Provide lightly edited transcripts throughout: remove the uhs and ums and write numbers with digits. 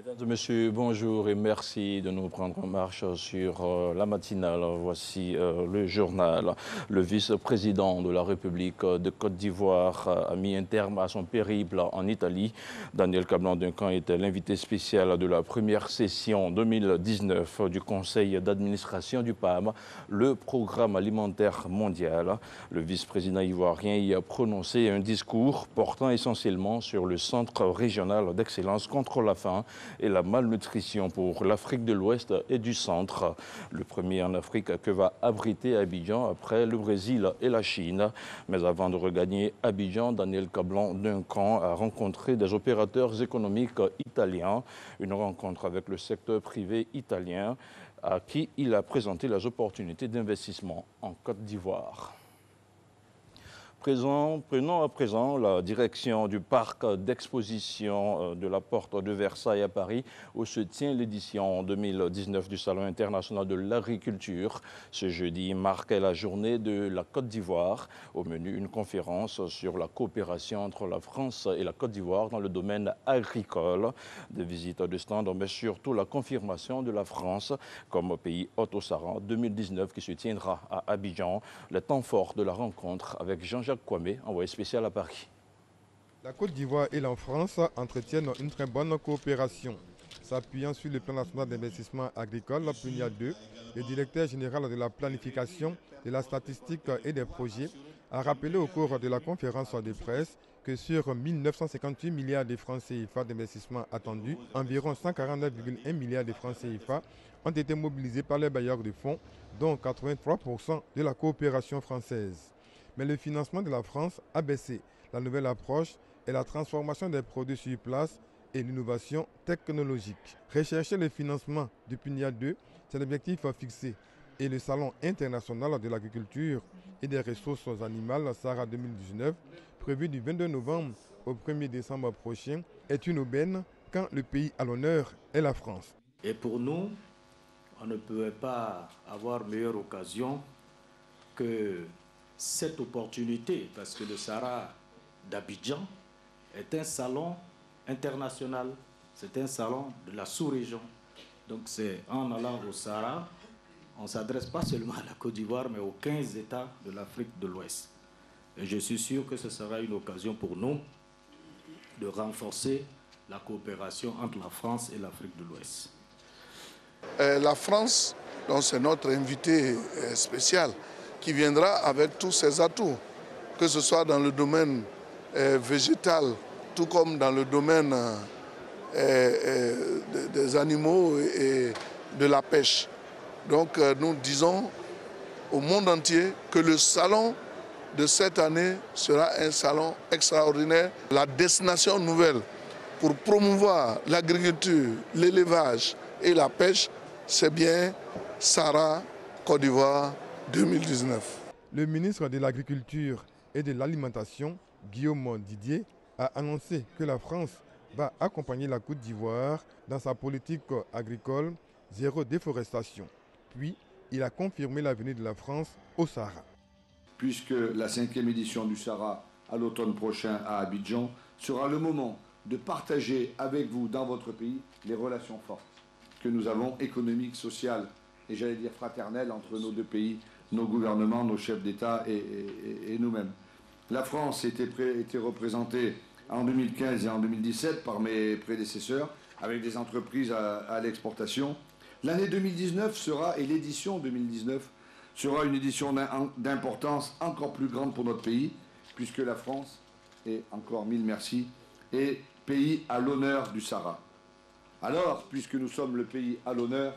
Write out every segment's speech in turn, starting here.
Mesdames et messieurs, bonjour et merci de nous prendre en marche sur la matinale. Voici le journal. Le vice-président de la République de Côte d'Ivoire a mis un terme à son périple en Italie. Daniel Kablan-Duncan était l'invité spécial de la première session 2019 du Conseil d'administration du PAM, le Programme alimentaire mondial. Le vice-président ivoirien y a prononcé un discours portant essentiellement sur le Centre régional d'excellence contre la faim et la malnutrition pour l'Afrique de l'Ouest et du Centre. Le premier en Afrique que va abriter Abidjan après le Brésil et la Chine. Mais avant de regagner Abidjan, Daniel Kablan-Duncan a rencontré des opérateurs économiques italiens. Une rencontre avec le secteur privé italien à qui il a présenté les opportunités d'investissement en Côte d'Ivoire. Prenons à présent la direction du parc d'exposition de la Porte de Versailles à Paris, où se tient l'édition 2019 du Salon international de l'agriculture. Ce jeudi marquait la journée de la Côte d'Ivoire. Au menu, une conférence sur la coopération entre la France et la Côte d'Ivoire dans le domaine agricole. Des visites de stand, mais surtout la confirmation de la France comme pays hôte au Sahara 2019 qui se tiendra à Abidjan. Le temps fort de la rencontre avec Jean-Jacques Kwame, envoyé spécial à Paris. La Côte d'Ivoire et la France entretiennent une très bonne coopération. S'appuyant sur le plan national d'investissement agricole, PNIA 2, le directeur général de la planification, de la statistique et des projets a rappelé au cours de la conférence de presse que sur 1958 milliards de francs CFA d'investissement attendus, environ 149,1 milliards de francs CFA ont été mobilisés par les bailleurs de fonds, dont 83% de la coopération française. Mais le financement de la France a baissé. La nouvelle approche est la transformation des produits sur place et l'innovation technologique. Rechercher le financement du PNIA 2, c'est l'objectif fixé. Et le Salon international de l'agriculture et des ressources animales, SARA 2019, prévu du 22 novembre au 1er décembre prochain, est une aubaine quand le pays à l'honneur est la France. Et pour nous, on ne pouvait pas avoir meilleure occasion que cette opportunité, parce que le SARA d'Abidjan est un salon international, c'est un salon de la sous-région. Donc c'est en allant au SARA, on ne s'adresse pas seulement à la Côte d'Ivoire, mais aux 15 États de l'Afrique de l'Ouest. Et je suis sûr que ce sera une occasion pour nous de renforcer la coopération entre la France et l'Afrique de l'Ouest. La France, c'est notre invité spécial, qui viendra avec tous ses atouts, que ce soit dans le domaine végétal, tout comme dans le domaine des animaux et de la pêche. Donc nous disons au monde entier que le salon de cette année sera un salon extraordinaire, la destination nouvelle pour promouvoir l'agriculture, l'élevage et la pêche, c'est bien SARA Côte d'Ivoire 2019. Le ministre de l'Agriculture et de l'Alimentation, Guillaume Didier, a annoncé que la France va accompagner la Côte d'Ivoire dans sa politique agricole zéro déforestation. Puis, il a confirmé la venue de la France au Sahara. Puisque la 5e édition du Sahara à l'automne prochain à Abidjan sera le moment de partager avec vous dans votre pays les relations fortes que nous avons économiques, sociales et j'allais dire fraternelles entre nos deux pays, nos gouvernements, nos chefs d'État et nous-mêmes. La France était représentée en 2015 et en 2017 par mes prédécesseurs avec des entreprises à l'exportation. L'année 2019 sera, et l'édition 2019 sera une édition d'importance encore plus grande pour notre pays, puisque la France, et encore mille merci, est pays à l'honneur du Sahara. Alors, puisque nous sommes le pays à l'honneur,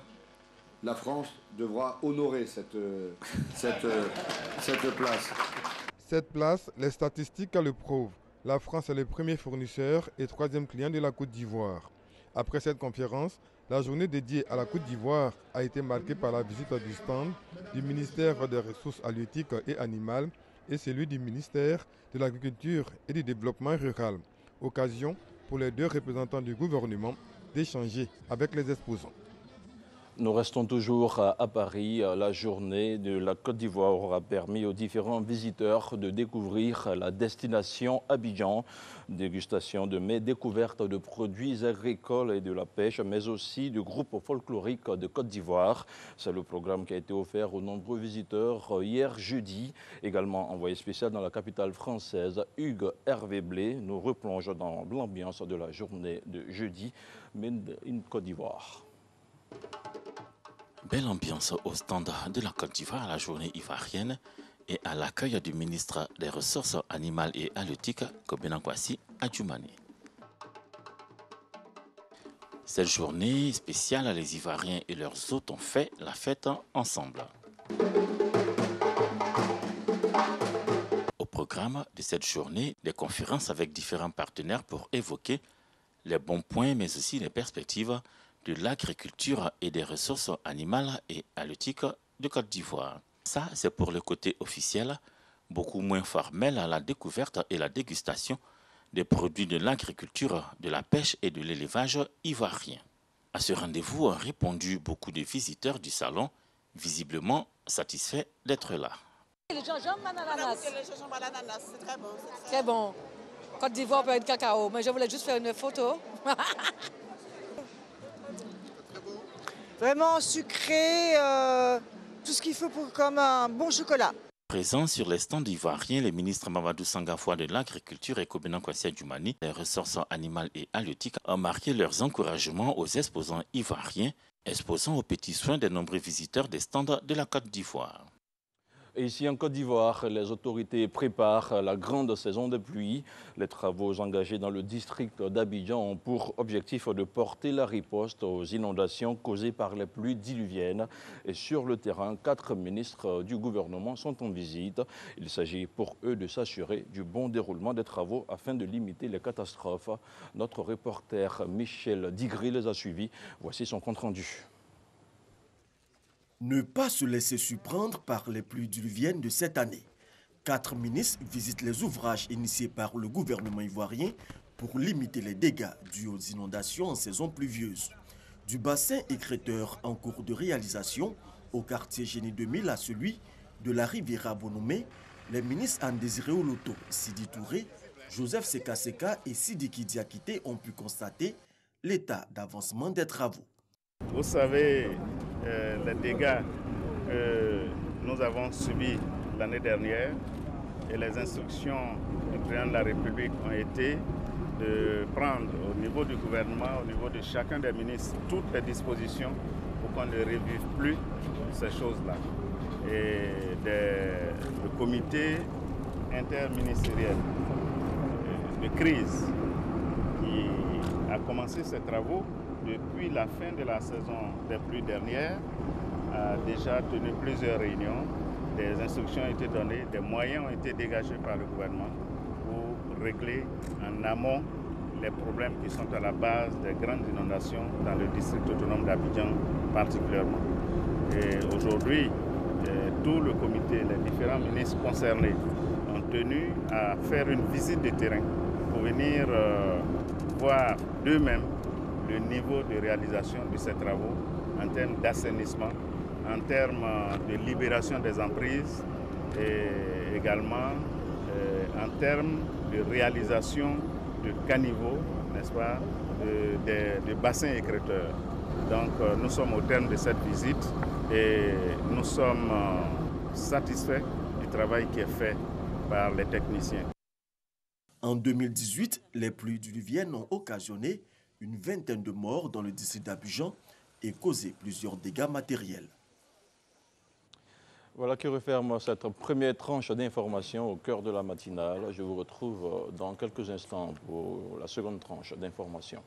la France devra honorer cette place. Cette place, les statistiques le prouvent. La France est le premier fournisseur et troisième client de la Côte d'Ivoire. Après cette conférence, la journée dédiée à la Côte d'Ivoire a été marquée par la visite du stand du ministère des Ressources halieutiques et animales et celui du ministère de l'Agriculture et du Développement rural. Occasion pour les deux représentants du gouvernement d'échanger avec les exposants. Nous restons toujours à Paris. La journée de la Côte d'Ivoire aura permis aux différents visiteurs de découvrir la destination Abidjan. Dégustation de mets, découverte de produits agricoles et de la pêche, mais aussi du groupe folklorique de Côte d'Ivoire. C'est le programme qui a été offert aux nombreux visiteurs hier jeudi. Également envoyé spécial dans la capitale française, Hugues Hervé Blé nous replonge dans l'ambiance de la journée de jeudi, Made in Côte d'Ivoire. Belle ambiance au stand de la Côte d'Ivoire à la journée ivoirienne et à l'accueil du ministre des Ressources animales et halieutiques, Kobena Kwasi Adjoumani. Cette journée spéciale, les Ivoiriens et leurs hôtes ont fait la fête ensemble. Au programme de cette journée, des conférences avec différents partenaires pour évoquer les bons points mais aussi les perspectives de l'agriculture et des ressources animales et halieutiques de Côte d'Ivoire. Ça, c'est pour le côté officiel, beaucoup moins formel à la découverte et la dégustation des produits de l'agriculture, de la pêche et de l'élevage ivoirien. À ce rendez-vous ont répondu beaucoup de visiteurs du salon, visiblement satisfaits d'être là. Les gens aiment l'ananas. C'est très bon. Très bon. Côte d'Ivoire peut être cacao, mais je voulais juste faire une photo. Vraiment sucré, tout ce qu'il faut pour comme un bon chocolat. Présents sur les stands ivoiriens, les ministres Mamadou Sangafoua de l'Agriculture et Kobena Kwasi Adjoumani, les ressources animales et halieutiques, ont marqué leurs encouragements aux exposants ivoiriens, exposant aux petits soins des nombreux visiteurs des stands de la Côte d'Ivoire. Et ici en Côte d'Ivoire, les autorités préparent la grande saison des pluies. Les travaux engagés dans le district d'Abidjan ont pour objectif de porter la riposte aux inondations causées par les pluies diluviennes. Et sur le terrain, 4 ministres du gouvernement sont en visite. Il s'agit pour eux de s'assurer du bon déroulement des travaux afin de limiter les catastrophes. Notre reporter Michel Digri les a suivis. Voici son compte-rendu. Ne pas se laisser surprendre par les pluies diluviennes de cette année. 4 ministres visitent les ouvrages initiés par le gouvernement ivoirien pour limiter les dégâts dus aux inondations en saison pluvieuse. Du bassin écrêteur en cours de réalisation au quartier Génie 2000 à celui de la Riviera Bonomé, les ministres Andésiré Oloto, Sidi Touré, Joseph Sekaseka et Sidiki Diakité ont pu constater l'état d'avancement des travaux. Vous savez, les dégâts que nous avons subis l'année dernière et les instructions du président de la République ont été de prendre au niveau du gouvernement, au niveau de chacun des ministres, toutes les dispositions pour qu'on ne revive plus ces choses-là. Et le comité interministériel de crise qui a commencé ses travaux depuis la fin de la saison des pluies dernières, a déjà tenu plusieurs réunions. Des instructions ont été données, des moyens ont été dégagés par le gouvernement pour régler en amont les problèmes qui sont à la base des grandes inondations dans le district autonome d'Abidjan particulièrement. Et aujourd'hui, tout le comité, les différents ministres concernés ont tenu à faire une visite de terrain pour venir voir d'eux-mêmes le niveau de réalisation de ces travaux en termes d'assainissement, en termes de libération des emprises et également en termes de réalisation de caniveaux, n'est-ce pas, de bassins écrêteurs. Donc nous sommes au terme de cette visite et nous sommes satisfaits du travail qui est fait par les techniciens. En 2018, les pluies diluviennes ont occasionné une vingtaine de morts dans le district d'Abidjan et causé plusieurs dégâts matériels. Voilà qui referme cette première tranche d'information au cœur de la matinale. Je vous retrouve dans quelques instants pour la seconde tranche d'information.